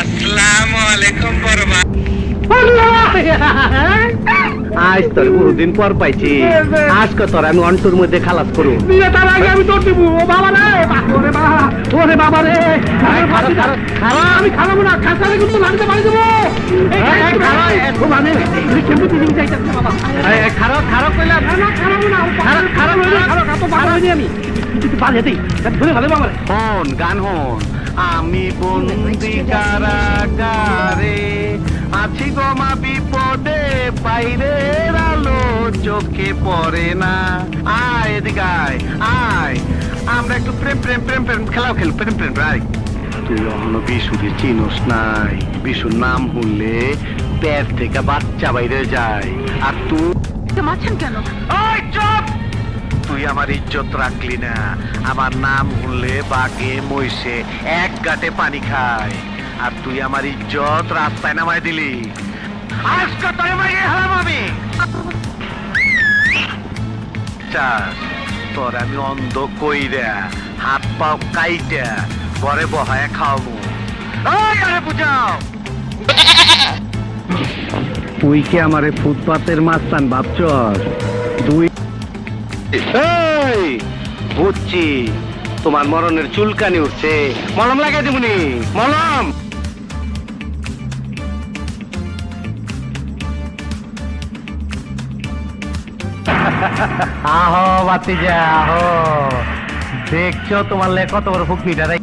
আসসালামু আলাইকুম বড়বা। আজ তোর বহুদিন পর পাইছি, আজকে তোর আমি অন্টুর মধ্যে খালাস করু। তার আগে আমি তোর দিব। ও বাবা রে, ওরে বাবা, ওরে বাবা রে, আমি খারাপ না, খাসারে কিন্তু লাগতে পারি দেবো। খারাপ খারাপ কইলাম না খারাপ না, খারাপ তো বাবা হইনি আমি। বাজে দেই, ধরে ভালো বাবা। হন গান হন, আমি বন্দি কারাগারে আছি গো মা বিপদে, বাইরের আলো চোখে পড়ে না। আয় এদিকে আয়, আয় আমরা একটু প্রেম প্রেম প্রেম প্রেম খেলাও খেল, প্রেম প্রেম রাই। তুই এখনো বিশুকে চিনোস নাই। বিশুর নাম শুনলে পেট থেকে বাচ্চা বাইরে যায়। আর তুই মারছেন কেন? ওই চুপ! তুই আমার ইজ্জত রাখলি না। আমার নাম শুনলে বাঘে মহিষে এক গাঁটে পানি খায়, আর তুই আমার ইজ্জত রাস্তায় নামায় দিলি। আজকে তোরে মাইরে হলাম আমি। চাস তোর আমি অন্ধ কইরা হাত পাও কাইটা ঘরে বহায় খাওয়াবো। ওই আরে বুঝাও, তুই কি আমারে ফুটপাতের মাস্তান ভাবছস? তুই এই বুঝছি, তোমার মরণের চুলকানি উঠছে, মলম লাগাই দিবনি। মলম আহো বাতিজা আহো, দেখছো তোমার লে কত বড় ফুকনিটা রে।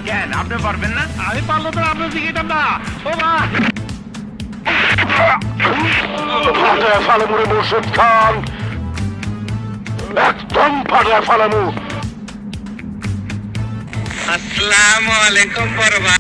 কেন আপনি পারবেন না? আমি পারলো তো আপনার দিকে না। ও মা, ফালামুরে মুর্শিদ খান, একদম ফাটা ফালামু। আসসালামু আলাইকুম বড়বা।